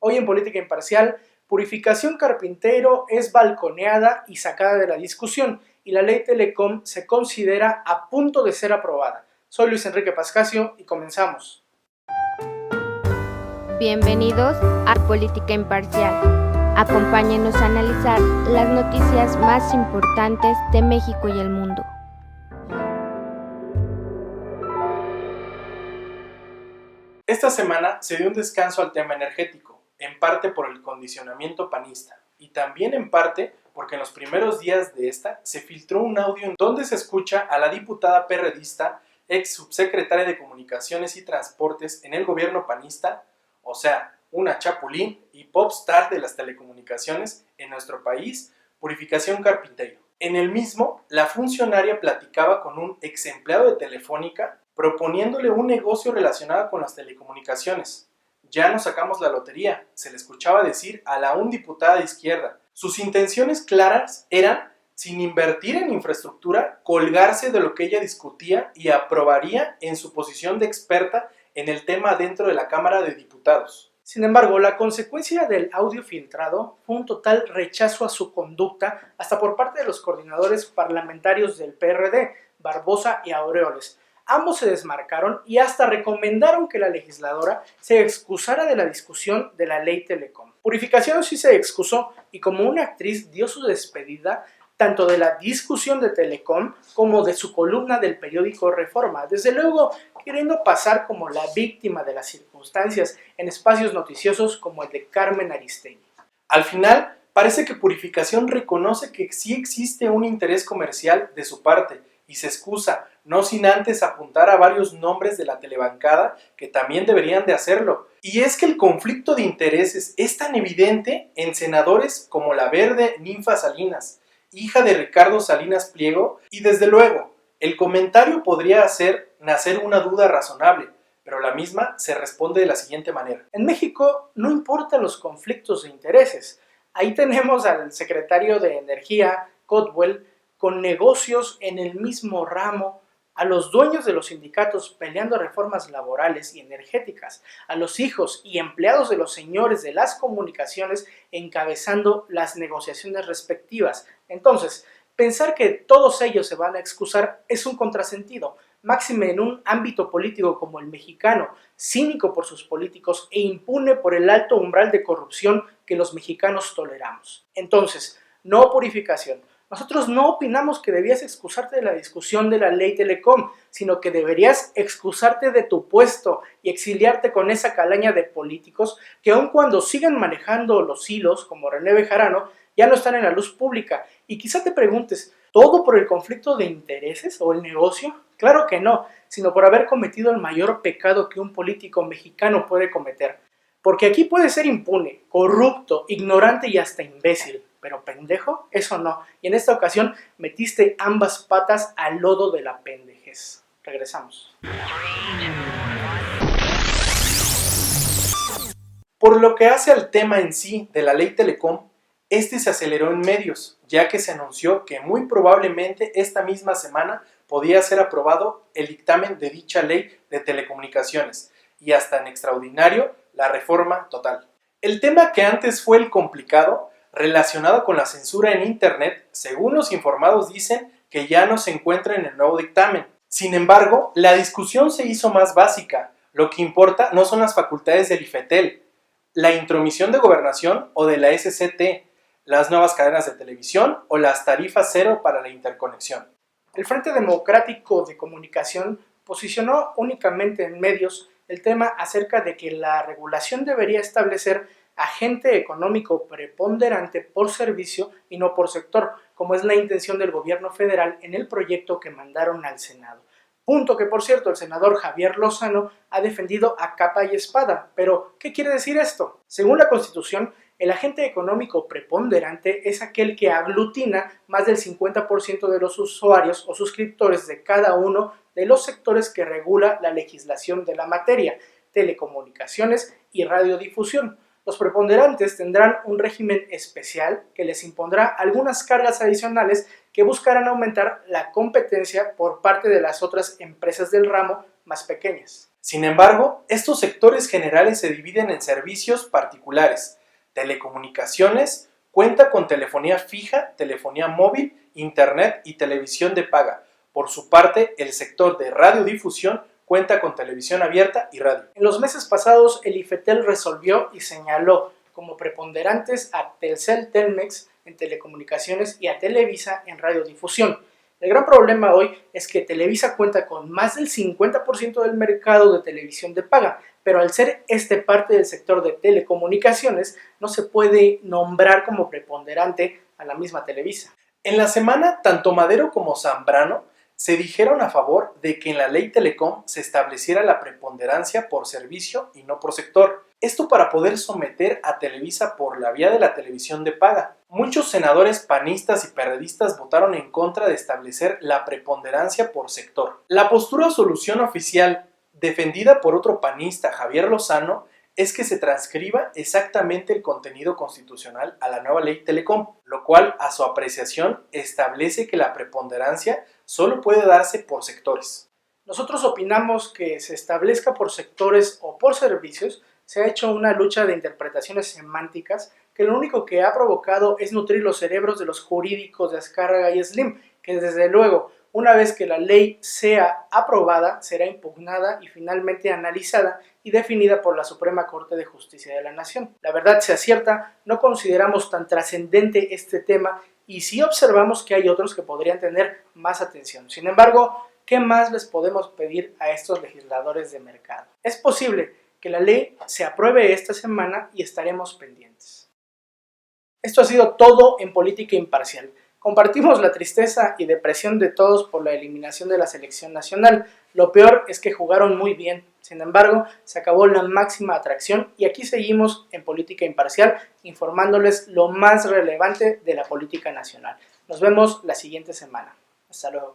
Hoy en Política Imparcial, Purificación Carpintero es balconeada y sacada de la discusión y la ley Telecom se considera a punto de ser aprobada. Soy Luis Enrique Pascasio y comenzamos. Bienvenidos a Política Imparcial. Acompáñenos a analizar las noticias más importantes de México y el mundo. Esta semana se dio un descanso al tema energético, en parte por el condicionamiento panista y también en parte porque en los primeros días de esta se filtró un audio en donde se escucha a la diputada perredista, ex subsecretaria de Comunicaciones y Transportes en el gobierno panista, o sea, una chapulín y popstar de las telecomunicaciones en nuestro país, Purificación Carpintero. En el mismo, la funcionaria platicaba con un ex empleado de Telefónica proponiéndole un negocio relacionado con las telecomunicaciones. Ya nos sacamos la lotería, se le escuchaba decir a la un diputada de izquierda. Sus intenciones claras eran, sin invertir en infraestructura, colgarse de lo que ella discutía y aprobaría en su posición de experta en el tema dentro de la Cámara de Diputados. Sin embargo, la consecuencia del audio filtrado fue un total rechazo a su conducta, hasta por parte de los coordinadores parlamentarios del PRD, Barbosa y Aureoles. Ambos se desmarcaron y hasta recomendaron que la legisladora se excusara de la discusión de la ley Telecom. Purificación sí se excusó y como una actriz dio su despedida tanto de la discusión de Telecom como de su columna del periódico Reforma, desde luego queriendo pasar como la víctima de las circunstancias en espacios noticiosos como el de Carmen Aristegui. Al final, parece que Purificación reconoce que sí existe un interés comercial de su parte y se excusa, no sin antes apuntar a varios nombres de la telebancada que también deberían de hacerlo. Y es que el conflicto de intereses es tan evidente en senadores como la verde Ninfa Salinas, hija de Ricardo Salinas Pliego, y desde luego, el comentario podría hacer nacer una duda razonable, pero la misma se responde de la siguiente manera. En México no importan los conflictos de intereses. Ahí tenemos al secretario de Energía, Cotwell, con negocios en el mismo ramo, a los dueños de los sindicatos peleando reformas laborales y energéticas, a los hijos y empleados de los señores de las comunicaciones encabezando las negociaciones respectivas. Entonces, pensar que todos ellos se van a excusar es un contrasentido, máxime en un ámbito político como el mexicano, cínico por sus políticos e impune por el alto umbral de corrupción que los mexicanos toleramos. Entonces, no Purificación. Nosotros no opinamos que debías excusarte de la discusión de la ley Telecom, sino que deberías excusarte de tu puesto y exiliarte con esa calaña de políticos que aun cuando sigan manejando los hilos, como René Bejarano, ya no están en la luz pública. Y quizá te preguntes, ¿todo por el conflicto de intereses o el negocio? Claro que no, sino por haber cometido el mayor pecado que un político mexicano puede cometer. Porque aquí puede ser impune, corrupto, ignorante y hasta imbécil. Pero pendejo, eso no. Y en esta ocasión metiste ambas patas al lodo de la pendejez. Regresamos. Por lo que hace al tema en sí de la ley Telecom, este se aceleró en medios, ya que se anunció que muy probablemente esta misma semana podía ser aprobado el dictamen de dicha ley de telecomunicaciones y hasta en extraordinario la reforma total. El tema que antes fue el complicado, relacionado con la censura en Internet, según los informados dicen que ya no se encuentra en el nuevo dictamen. Sin embargo, la discusión se hizo más básica. Lo que importa no son las facultades del IFETEL, la intromisión de gobernación o de la SCT, las nuevas cadenas de televisión o las tarifas cero para la interconexión. El Frente Democrático de Comunicación posicionó únicamente en medios el tema acerca de que la regulación debería establecer agente económico preponderante por servicio y no por sector, como es la intención del gobierno federal en el proyecto que mandaron al Senado. Punto que, por cierto, el senador Javier Lozano ha defendido a capa y espada. Pero, ¿qué quiere decir esto? Según la Constitución, el agente económico preponderante es aquel que aglutina más del 50% de los usuarios o suscriptores de cada uno de los sectores que regula la legislación de la materia, telecomunicaciones y radiodifusión. Los preponderantes tendrán un régimen especial que les impondrá algunas cargas adicionales que buscarán aumentar la competencia por parte de las otras empresas del ramo más pequeñas. Sin embargo, estos sectores generales se dividen en servicios particulares, telecomunicaciones, cuenta con telefonía fija, telefonía móvil, internet y televisión de paga. Por su parte, el sector de radiodifusión cuenta con televisión abierta y radio. En los meses pasados, el IFETEL resolvió y señaló como preponderantes a Telcel Telmex en telecomunicaciones y a Televisa en radiodifusión. El gran problema hoy es que Televisa cuenta con más del 50% del mercado de televisión de paga, pero al ser parte del sector de telecomunicaciones, no se puede nombrar como preponderante a la misma Televisa. En la semana, tanto Madero como Zambrano se dijeron a favor de que en la ley Telecom se estableciera la preponderancia por servicio y no por sector. Esto para poder someter a Televisa por la vía de la televisión de paga. Muchos senadores panistas y perredistas votaron en contra de establecer la preponderancia por sector. La postura o solución oficial defendida por otro panista, Javier Lozano, es que se transcriba exactamente el contenido constitucional a la nueva ley Telecom, lo cual a su apreciación establece que la preponderancia solo puede darse por sectores. Nosotros opinamos que se establezca por sectores o por servicios. Se ha hecho una lucha de interpretaciones semánticas que lo único que ha provocado es nutrir los cerebros de los jurídicos de Azcárraga y Slim, que desde luego, una vez que la ley sea aprobada, será impugnada y finalmente analizada y definida por la Suprema Corte de Justicia de la Nación. La verdad sea cierta, no consideramos tan trascendente este tema y sí observamos que hay otros que podrían tener más atención. Sin embargo, ¿qué más les podemos pedir a estos legisladores de mercado? Es posible que la ley se apruebe esta semana y estaremos pendientes. Esto ha sido todo en Política Imparcial. Compartimos la tristeza y depresión de todos por la eliminación de la selección nacional. Lo peor es que jugaron muy bien. Sin embargo, se acabó la máxima atracción y aquí seguimos en Política Imparcial informándoles lo más relevante de la política nacional. Nos vemos la siguiente semana. Hasta luego.